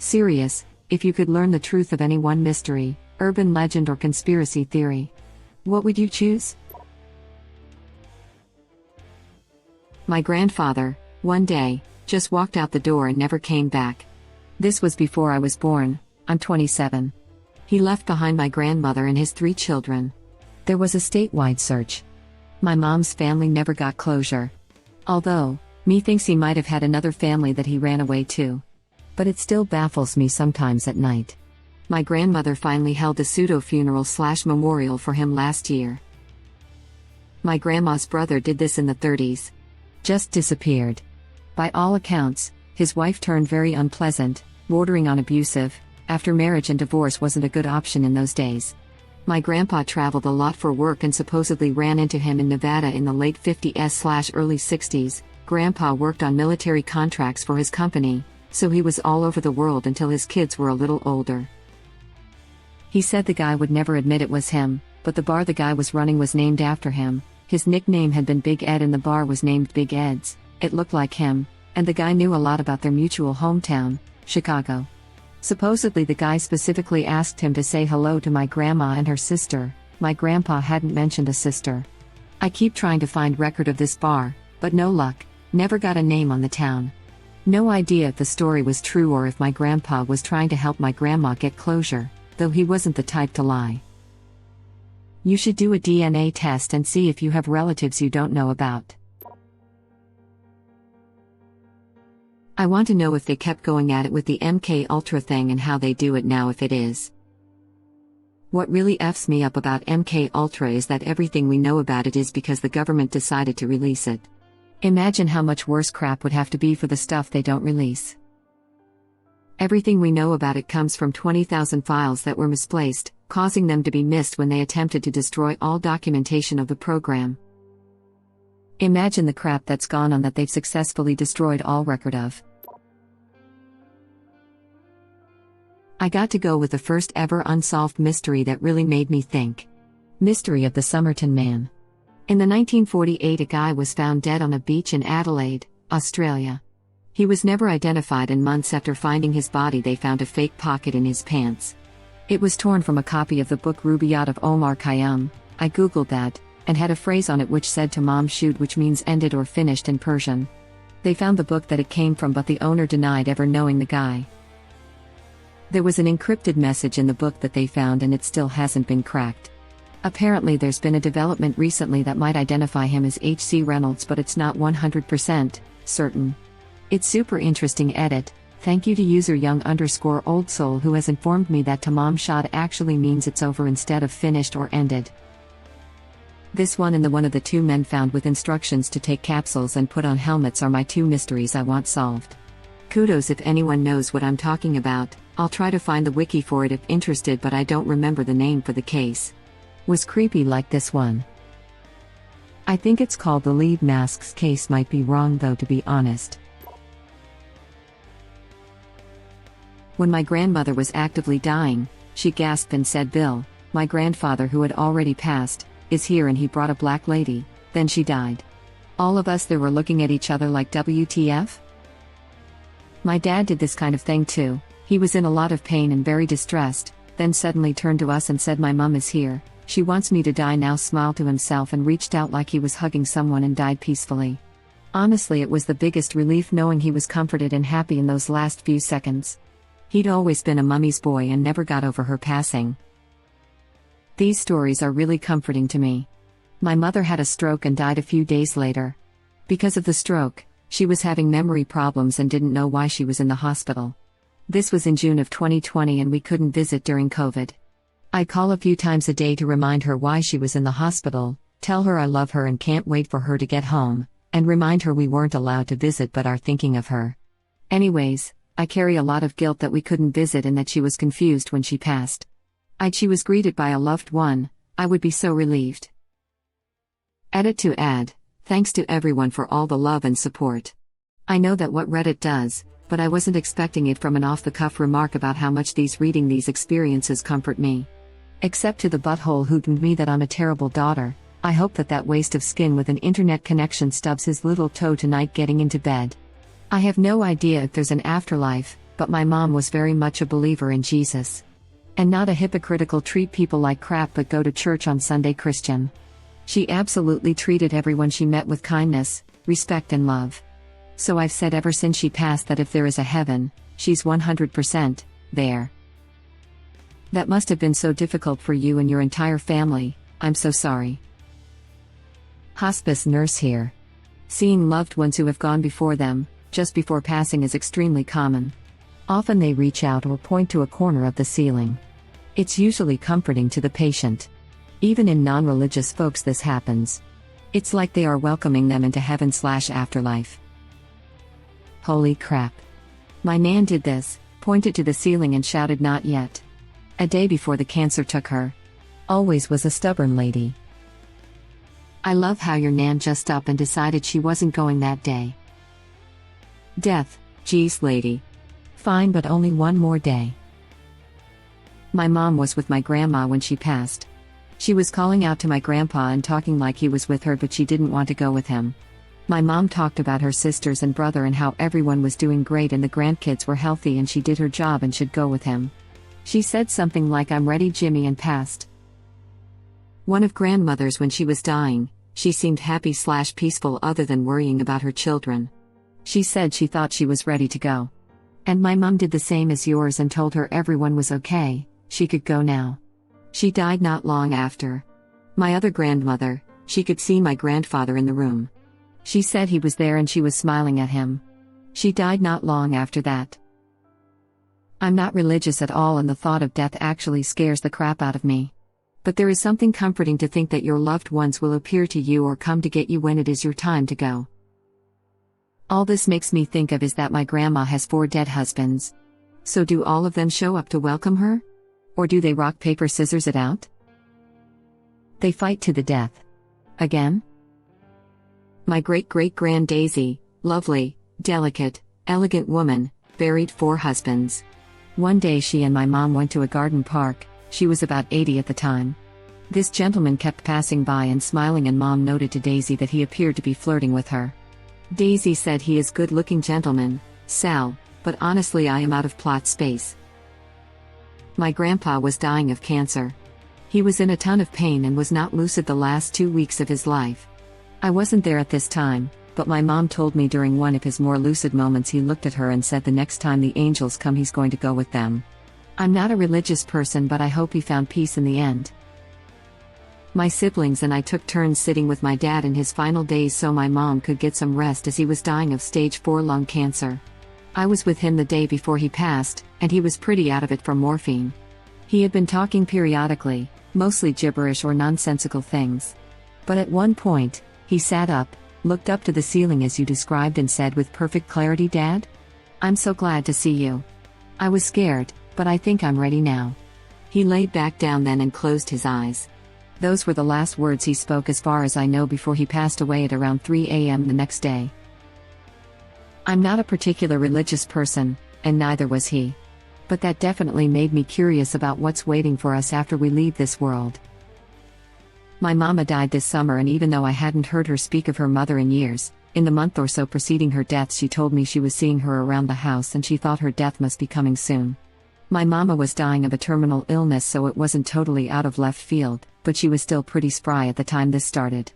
Serious, if you could learn the truth of any one mystery, urban legend or conspiracy theory, what would you choose? My grandfather, one day, just walked out the door and never came back. This was before I was born. I'm 27. He left behind my grandmother and his 3 children. There was a statewide search. My mom's family never got closure. Although, me thinks he might have had another family that he ran away to. But it still baffles me sometimes at night. My grandmother finally held a pseudo-funeral/memorial for him last year. My grandma's brother did this in the 30s. Just disappeared. By all accounts, his wife turned very unpleasant, bordering on abusive, after marriage and divorce wasn't a good option in those days. My grandpa traveled a lot for work and supposedly ran into him in Nevada in the late 50s/early 60s. Grandpa worked on military contracts for his company, so he was all over the world until his kids were a little older. He said the guy would never admit it was him, but the bar the guy was running was named after him. His nickname had been Big Ed and the bar was named Big Ed's. It looked like him, and the guy knew a lot about their mutual hometown, Chicago. Supposedly the guy specifically asked him to say hello to my grandma and her sister. My grandpa hadn't mentioned a sister. I keep trying to find record of this bar, but no luck, never got a name on the town. No idea if the story was true or if my grandpa was trying to help my grandma get closure, though he wasn't the type to lie. You should do a DNA test and see if you have relatives you don't know about. I want to know if they kept going at it with the MK Ultra thing and how they do it now if it is. What really F's me up about MK Ultra is that everything we know about it is because the government decided to release it. Imagine how much worse crap would have to be for the stuff they don't release. Everything we know about it comes from 20,000 files that were misplaced, causing them to be missed when they attempted to destroy all documentation of the program. Imagine the crap that's gone on that they've successfully destroyed all record of. I got to go with the first ever unsolved mystery that really made me think. Mystery of the Somerton Man. In the 1948 a guy was found dead on a beach in Adelaide, Australia. He was never identified and months after finding his body they found a fake pocket in his pants. It was torn from a copy of the book Rubaiyat of Omar Khayyam. I googled that, and had a phrase on it which said Tamam shud, which means ended or finished in Persian. They found the book that it came from, but the owner denied ever knowing the guy. There was an encrypted message in the book that they found and it still hasn't been cracked. Apparently there's been a development recently that might identify him as H.C. Reynolds, but it's not 100% certain. It's super interesting. Edit. Thank you to user young_oldsoul who has informed me that Tamam shud actually means it's over instead of finished or ended. This one and the one of the 2 men found with instructions to take capsules and put on helmets are my 2 mysteries I want solved. Kudos if anyone knows what I'm talking about. I'll try to find the wiki for it if interested, but I don't remember the name for the case. Was creepy like this one. I think it's called the Lead Masks case, might be wrong though to be honest. When my grandmother was actively dying, she gasped and said, "Bill, my grandfather who had already passed, is here," and he brought a black lady, then she died. All of us there were looking at each other like WTF? My dad did this kind of thing too. He was in a lot of pain and very distressed, then suddenly turned to us and said, "My mum is here. She wants me to die now," smiled to himself and reached out like he was hugging someone and died peacefully. Honestly, it was the biggest relief knowing he was comforted and happy in those last few seconds. He'd always been a mummy's boy and never got over her passing. These stories are really comforting to me. My mother had a stroke and died a few days later. Because of the stroke, she was having memory problems and didn't know why she was in the hospital. This was in June of 2020 and we couldn't visit during COVID. I call a few times a day to remind her why she was in the hospital, tell her I love her and can't wait for her to get home, and remind her we weren't allowed to visit but are thinking of her. Anyways, I carry a lot of guilt that we couldn't visit and that she was confused when she passed. She was greeted by a loved one. I would be so relieved. Edit to add, thanks to everyone for all the love and support. I know that what Reddit does, but I wasn't expecting it from an off-the-cuff remark about how much reading these experiences comfort me. Except to the butthole who told me that I'm a terrible daughter, I hope that waste of skin with an internet connection stubs his little toe tonight getting into bed. I have no idea if there's an afterlife, but my mom was very much a believer in Jesus. And not a hypocritical treat people like crap but go to church on Sunday Christian. She absolutely treated everyone she met with kindness, respect and love. So I've said ever since she passed that if there is a heaven, she's 100% there. That must have been so difficult for you and your entire family. I'm so sorry. Hospice nurse here. Seeing loved ones who have gone before them, just before passing, is extremely common. Often they reach out or point to a corner of the ceiling. It's usually comforting to the patient. Even in non-religious folks this happens. It's like they are welcoming them into heaven/afterlife. Holy crap. My nan did this, pointed to the ceiling and shouted, "Not yet." A day before the cancer took her. Always was a stubborn lady. I love how your nan just up and decided she wasn't going that day. Death, geez lady. Fine, but only one more day. My mom was with my grandma when she passed. She was calling out to my grandpa and talking like he was with her, but she didn't want to go with him. My mom talked about her sisters and brother and how everyone was doing great and the grandkids were healthy and she did her job and should go with him. She said something like, "I'm ready, Jimmy," and passed. One of grandmother's when she was dying, she seemed happy/peaceful other than worrying about her children. She said she thought she was ready to go. And my mom did the same as yours and told her everyone was okay, she could go now. She died not long after. My other grandmother, she could see my grandfather in the room. She said he was there and she was smiling at him. She died not long after that. I'm not religious at all and the thought of death actually scares the crap out of me. But there is something comforting to think that your loved ones will appear to you or come to get you when it is your time to go. All this makes me think of is that my grandma has 4 dead husbands. So do all of them show up to welcome her? Or do they rock paper scissors it out? They fight to the death. Again? My great-great-grand Daisy, lovely, delicate, elegant woman, buried 4 husbands. One day she and my mom went to a garden park. She was about 80 at the time. This gentleman kept passing by and smiling, and Mom noted to Daisy that he appeared to be flirting with her. Daisy said, "He is good-looking gentleman, Sal, but honestly I am out of plot space." My grandpa was dying of cancer. He was in a ton of pain and was not lucid the last 2 weeks of his life. I wasn't there at this time, but my mom told me during one of his more lucid moments he looked at her and said the next time the angels come he's going to go with them. I'm not a religious person, but I hope he found peace in the end. My siblings and I took turns sitting with my dad in his final days so my mom could get some rest as he was dying of stage 4 lung cancer. I was with him the day before he passed, and he was pretty out of it from morphine. He had been talking periodically, mostly gibberish or nonsensical things. But at one point, he sat up, looked up to the ceiling as you described and said with perfect clarity, "Dad? I'm so glad to see you. I was scared, but I think I'm ready now." He laid back down then and closed his eyes. Those were the last words he spoke as far as I know before he passed away at around 3 a.m. the next day. I'm not a particular religious person, and neither was he. But that definitely made me curious about what's waiting for us after we leave this world. My mama died this summer, and even though I hadn't heard her speak of her mother in years, in the month or so preceding her death she told me she was seeing her around the house and she thought her death must be coming soon. My mama was dying of a terminal illness, so it wasn't totally out of left field, but she was still pretty spry at the time this started.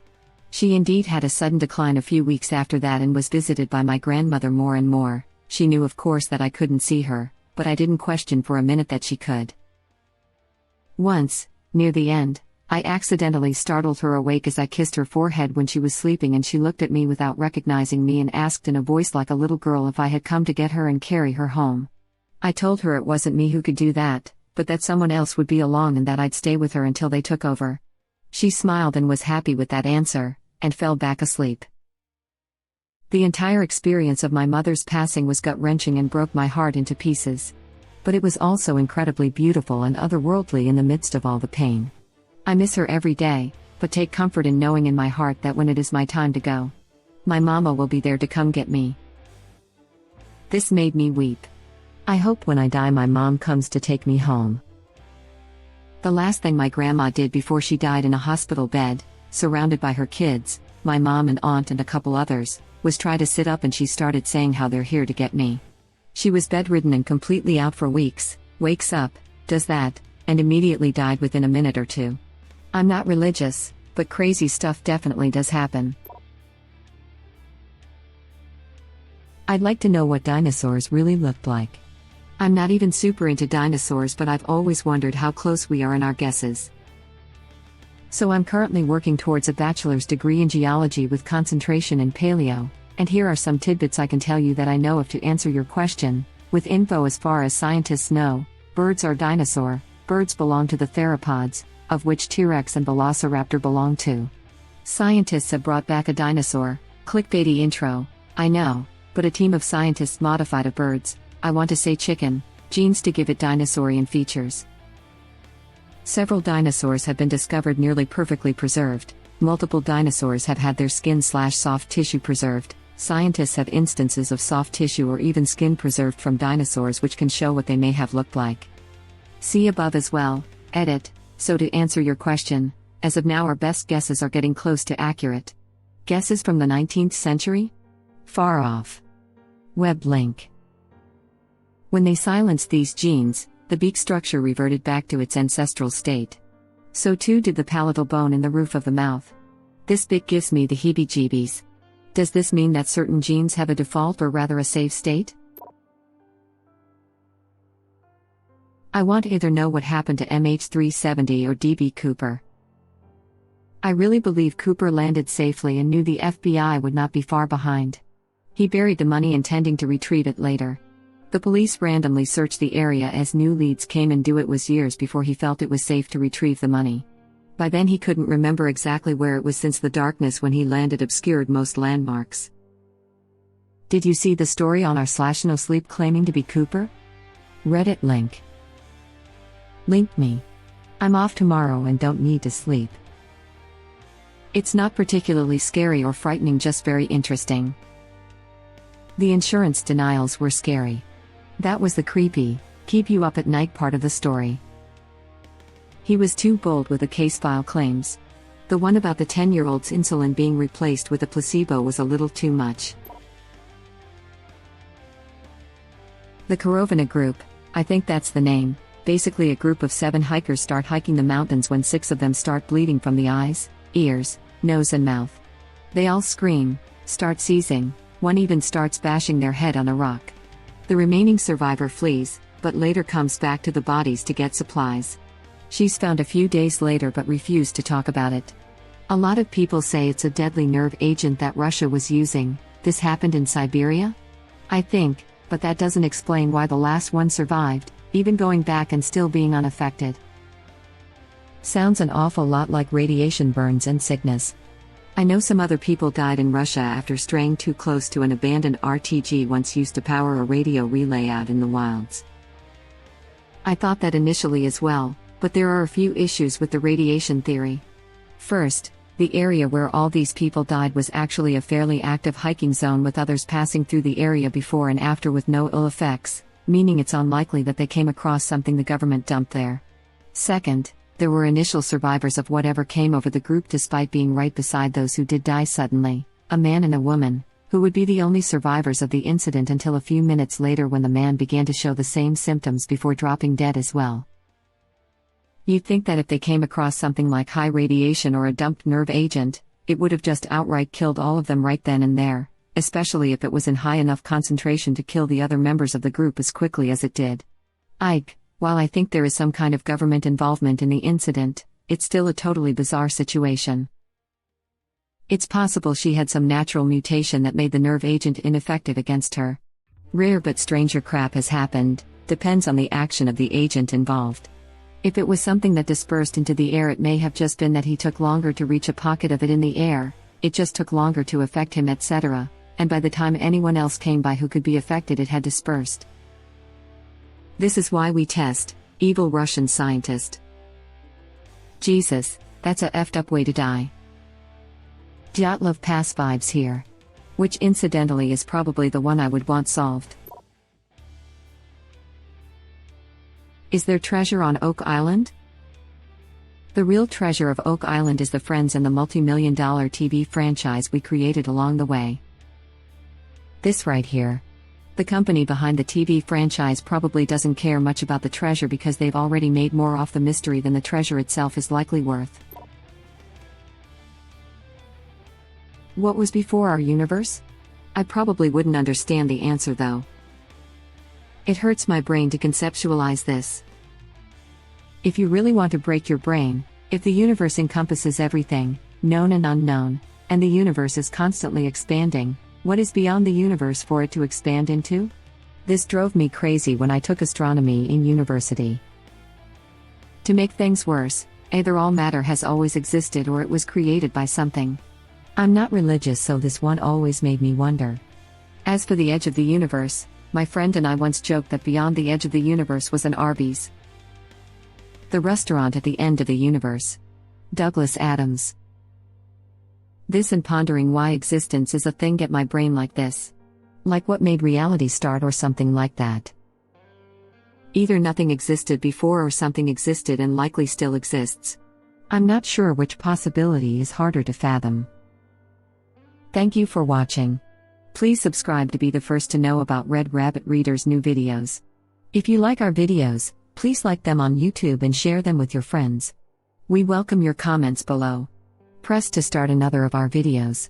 She indeed had a sudden decline a few weeks after that and was visited by my grandmother more and more. She knew of course that I couldn't see her, but I didn't question for a minute that she could. Once, near the end, I accidentally startled her awake as I kissed her forehead when she was sleeping, and she looked at me without recognizing me and asked in a voice like a little girl if I had come to get her and carry her home. I told her it wasn't me who could do that, but that someone else would be along and that I'd stay with her until they took over. She smiled and was happy with that answer, and fell back asleep. The entire experience of my mother's passing was gut-wrenching and broke my heart into pieces. But it was also incredibly beautiful and otherworldly in the midst of all the pain. I miss her every day, but take comfort in knowing in my heart that when it is my time to go, my mama will be there to come get me. This made me weep. I hope when I die my mom comes to take me home. The last thing my grandma did before she died in a hospital bed, surrounded by her kids, my mom and aunt and a couple others, was try to sit up, and she started saying how they're here to get me. She was bedridden and completely out for weeks, wakes up, does that, and immediately died within a minute or two. I'm not religious, but crazy stuff definitely does happen. I'd like to know what dinosaurs really looked like. I'm not even super into dinosaurs, but I've always wondered how close we are in our guesses. So I'm currently working towards a bachelor's degree in geology with concentration in paleo, and here are some tidbits I can tell you that I know of to answer your question. With info as far as scientists know, birds are dinosaur, birds belong to the theropods, of which T-Rex and Velociraptor belong to. Scientists have brought back a dinosaur, clickbaity intro, I know, but a team of scientists modified a bird's, I want to say chicken, genes to give it dinosaurian features. Several dinosaurs have been discovered nearly perfectly preserved. Multiple dinosaurs have had their skin/soft tissue preserved. Scientists have instances of soft tissue or even skin preserved from dinosaurs, which can show what they may have looked like. See above as well, edit. So to answer your question, as of now our best guesses are getting close to accurate. Guesses from the 19th century? Far off. Web link. When they silenced these genes, the beak structure reverted back to its ancestral state. So too did the palatal bone in the roof of the mouth. This bit gives me the heebie-jeebies. Does this mean that certain genes have a default or rather a safe state? I want to either know what happened to MH370 or DB Cooper. I really believe Cooper landed safely and knew the FBI would not be far behind. He buried the money intending to retrieve it later. The police randomly searched the area as new leads came and it was years before he felt it was safe to retrieve the money. By then he couldn't remember exactly where it was since the darkness when he landed obscured most landmarks. Did you see the story on r/NoSleep claiming to be Cooper? Reddit link. Link me. I'm off tomorrow and don't need to sleep. It's not particularly scary or frightening, just very interesting. The insurance denials were scary. That was the creepy, keep you up at night part of the story. He was too bold with the case file claims. The one about the 10-year-old's insulin being replaced with a placebo was a little too much. The Corovana Group, I think that's the name. Basically a group of 7 hikers start hiking the mountains when 6 of them start bleeding from the eyes, ears, nose and mouth. They all scream, start seizing, one even starts bashing their head on a rock. The remaining survivor flees, but later comes back to the bodies to get supplies. She's found a few days later but refused to talk about it. A lot of people say it's a deadly nerve agent that Russia was using. This happened in Siberia? I think, but that doesn't explain why the last one survived, even going back and still being unaffected. Sounds an awful lot like radiation burns and sickness. I know some other people died in Russia after straying too close to an abandoned RTG once used to power a radio relay out in the wilds. I thought that initially as well, but there are a few issues with the radiation theory. First, the area where all these people died was actually a fairly active hiking zone with others passing through the area before and after with no ill effects, meaning it's unlikely that they came across something the government dumped there. Second, there were initial survivors of whatever came over the group despite being right beside those who did die suddenly, a man and a woman, who would be the only survivors of the incident until a few minutes later when the man began to show the same symptoms before dropping dead as well. You'd think that if they came across something like high radiation or a dumped nerve agent, it would have just outright killed all of them right then and there, especially if it was in high enough concentration to kill the other members of the group as quickly as it did. While I think there is some kind of government involvement in the incident, it's still a totally bizarre situation. It's possible she had some natural mutation that made the nerve agent ineffective against her. Rare but stranger crap has happened, depends on the action of the agent involved. If it was something that dispersed into the air, it may have just been that he took longer to reach a pocket of it in the air, it just took longer to affect him, etc., and by the time anyone else came by who could be affected, it had dispersed. This is why we test, evil Russian scientist. Jesus, that's a effed up way to die. Dyatlov Pass vibes here. Which incidentally is probably the one I would want solved. Is there treasure on Oak Island? The real treasure of Oak Island is the friends and the multi-million-dollar TV franchise we created along the way. This right here. The company behind the TV franchise probably doesn't care much about the treasure because they've already made more off the mystery than the treasure itself is likely worth. What was before our universe? I probably wouldn't understand the answer though. It hurts my brain to conceptualize this. If you really want to break your brain, if the universe encompasses everything, known and unknown, and the universe is constantly expanding, what is beyond the universe for it to expand into? This drove me crazy when I took astronomy in university. To make things worse, either all matter has always existed or it was created by something. I'm not religious, so this one always made me wonder. As for the edge of the universe, my friend and I once joked that beyond the edge of the universe was an Arby's. The restaurant at the end of the universe. Douglas Adams. This and pondering why existence is a thing get my brain like this. Like what made reality start or something like that. Either nothing existed before or something existed and likely still exists. I'm not sure which possibility is harder to fathom. Thank you for watching. Please subscribe to be the first to know about Red Rabbit Reader's new videos. If you like our videos, please like them on YouTube and share them with your friends. We welcome your comments below. Press to start another of our videos.